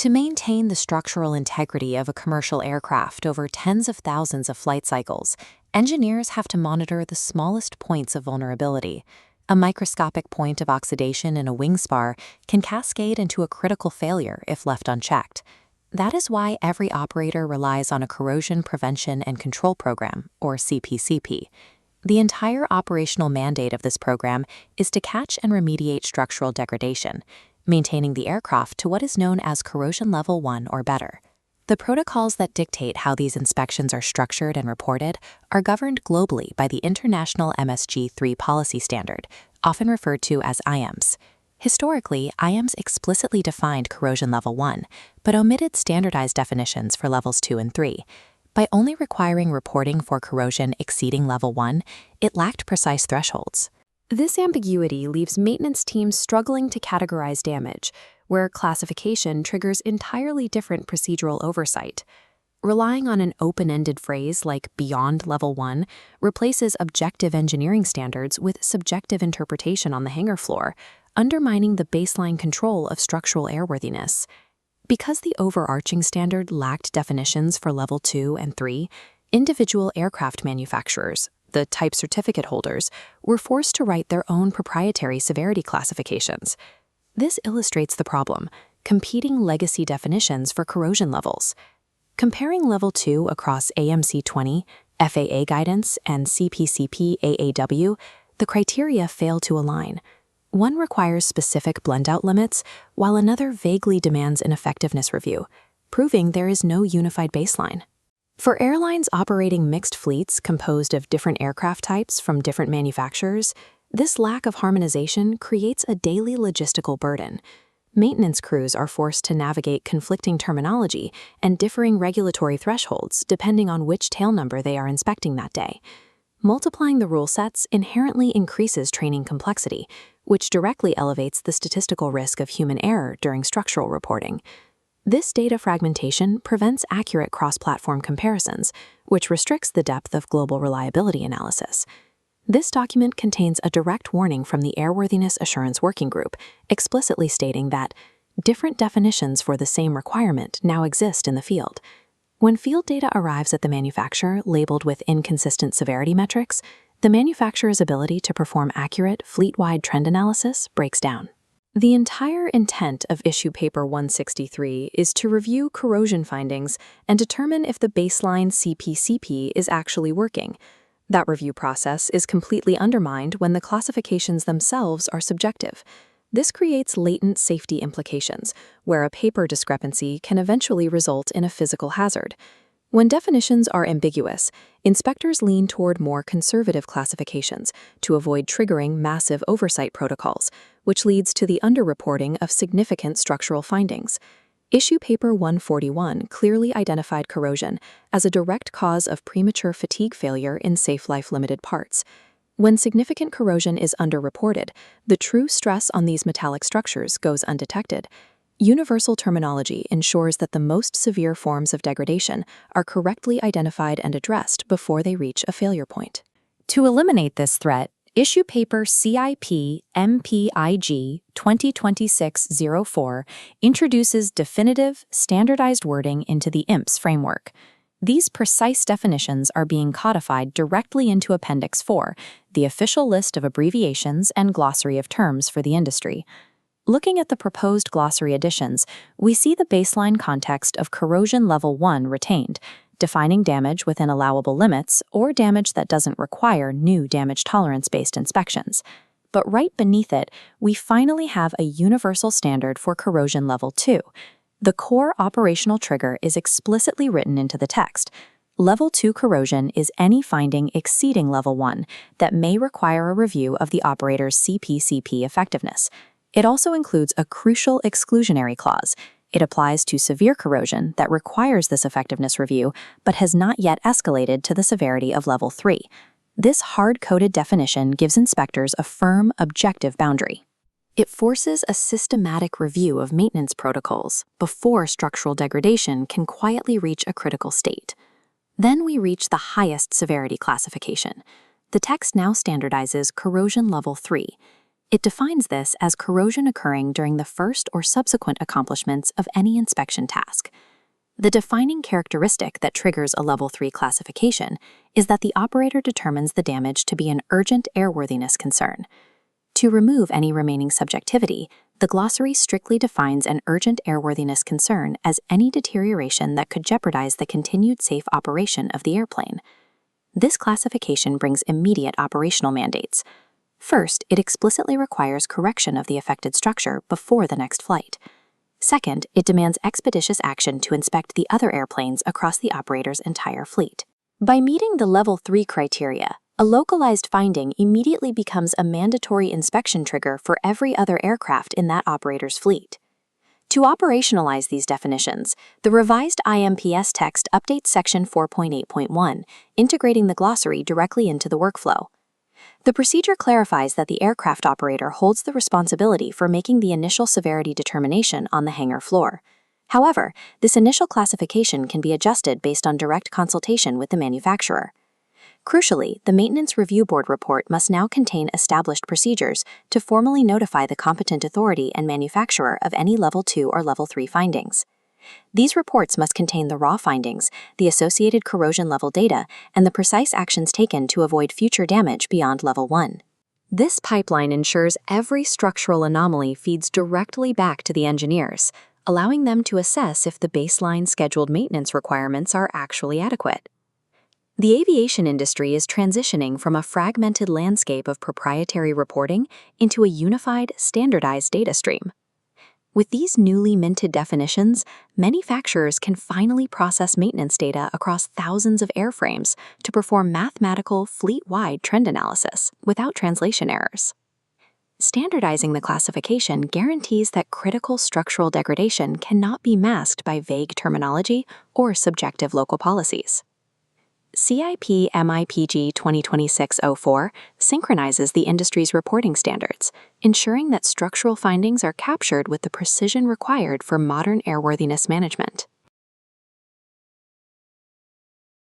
To maintain the structural integrity of a commercial aircraft over tens of thousands of flight cycles, engineers have to monitor the smallest points of vulnerability. A microscopic point of oxidation in a wing spar can cascade into a critical failure if left unchecked. That is why every operator relies on a Corrosion Prevention and Control Program, or CPCP. The entire operational mandate of this program is to catch and remediate structural degradation, maintaining the aircraft to what is known as corrosion level 1 or better. The protocols that dictate how these inspections are structured and reported are governed globally by the International MSG-3 policy standard, often referred to as IAMS. Historically, IAMS explicitly defined corrosion level 1, but omitted standardized definitions for levels 2 and 3. By only requiring reporting for corrosion exceeding level 1, it lacked precise thresholds. This ambiguity leaves maintenance teams struggling to categorize damage, where classification triggers entirely different procedural oversight. Relying on an open-ended phrase like beyond level 1 replaces objective engineering standards with subjective interpretation on the hangar floor, undermining the baseline control of structural airworthiness. Because the overarching standard lacked definitions for level 2 and 3, individual aircraft manufacturers, the type certificate holders, were forced to write their own proprietary severity classifications. This illustrates the problem: competing legacy definitions for corrosion levels. Comparing level 2 across AMC 20, FAA guidance, and CPCP AAW, the criteria fail to align. One requires specific blend-out limits, while another vaguely demands an effectiveness review, proving there is no unified baseline. For airlines operating mixed fleets composed of different aircraft types from different manufacturers, this lack of harmonization creates a daily logistical burden. Maintenance crews are forced to navigate conflicting terminology and differing regulatory thresholds depending on which tail number they are inspecting that day. Multiplying the rule sets inherently increases training complexity, which directly elevates the statistical risk of human error during structural reporting. This data fragmentation prevents accurate cross-platform comparisons, which restricts the depth of global reliability analysis. This document contains a direct warning from the Airworthiness Assurance Working Group, explicitly stating that different definitions for the same requirement now exist in the field. When field data arrives at the manufacturer labeled with inconsistent severity metrics, the manufacturer's ability to perform accurate, fleet-wide trend analysis breaks down. The entire intent of Issue Paper 163 is to review corrosion findings and determine if the baseline CPCP is actually working. That review process is completely undermined when the classifications themselves are subjective. This creates latent safety implications, where a paper discrepancy can eventually result in a physical hazard. When definitions are ambiguous, inspectors lean toward more conservative classifications to avoid triggering massive oversight protocols, which leads to the underreporting of significant structural findings. Issue Paper 141 clearly identified corrosion as a direct cause of premature fatigue failure in safe life-limited parts. When significant corrosion is underreported, the true stress on these metallic structures goes undetected. Universal terminology ensures that the most severe forms of degradation are correctly identified and addressed before they reach a failure point. To eliminate this threat, Issue Paper CIP MPIG 2026-04 introduces definitive, standardized wording into the IMPS framework. These precise definitions are being codified directly into Appendix 4, the official list of abbreviations and glossary of terms for the industry. Looking at the proposed glossary additions, we see the baseline context of corrosion level 1 retained, defining damage within allowable limits or damage that doesn't require new damage tolerance-based inspections. But right beneath it, we finally have a universal standard for corrosion level 2. The core operational trigger is explicitly written into the text. Level 2 corrosion is any finding exceeding level 1 that may require a review of the operator's CPCP effectiveness. It also includes a crucial exclusionary clause. It applies to severe corrosion that requires this effectiveness review but has not yet escalated to the severity of level 3. This hard-coded definition gives inspectors a firm, objective boundary. It forces a systematic review of maintenance protocols before structural degradation can quietly reach a critical state. Then we reach the highest severity classification. The text now standardizes corrosion level 3. It defines this as corrosion occurring during the first or subsequent accomplishments of any inspection task. The defining characteristic that triggers a Level 3 classification is that the operator determines the damage to be an urgent airworthiness concern. To remove any remaining subjectivity, the glossary strictly defines an urgent airworthiness concern as any deterioration that could jeopardize the continued safe operation of the airplane. This classification brings immediate operational mandates. First, it explicitly requires correction of the affected structure before the next flight. Second, it demands expeditious action to inspect the other airplanes across the operator's entire fleet. By meeting the Level 3 criteria, a localized finding immediately becomes a mandatory inspection trigger for every other aircraft in that operator's fleet. To operationalize these definitions, the revised IMPS text updates Section 4.8.1, integrating the glossary directly into the workflow. The procedure clarifies that the aircraft operator holds the responsibility for making the initial severity determination on the hangar floor. However, this initial classification can be adjusted based on direct consultation with the manufacturer. Crucially, the Maintenance Review Board report must now contain established procedures to formally notify the competent authority and manufacturer of any Level 2 or Level 3 findings. These reports must contain the raw findings, the associated corrosion level data, and the precise actions taken to avoid future damage beyond Level 1. This pipeline ensures every structural anomaly feeds directly back to the engineers, allowing them to assess if the baseline scheduled maintenance requirements are actually adequate. The aviation industry is transitioning from a fragmented landscape of proprietary reporting into a unified, standardized data stream. With these newly minted definitions, manufacturers can finally process maintenance data across thousands of airframes to perform mathematical, fleet-wide trend analysis without translation errors. Standardizing the classification guarantees that critical structural degradation cannot be masked by vague terminology or subjective local policies. CIP MPIG 2026-04 synchronizes the industry's reporting standards, ensuring that structural findings are captured with the precision required for modern airworthiness management.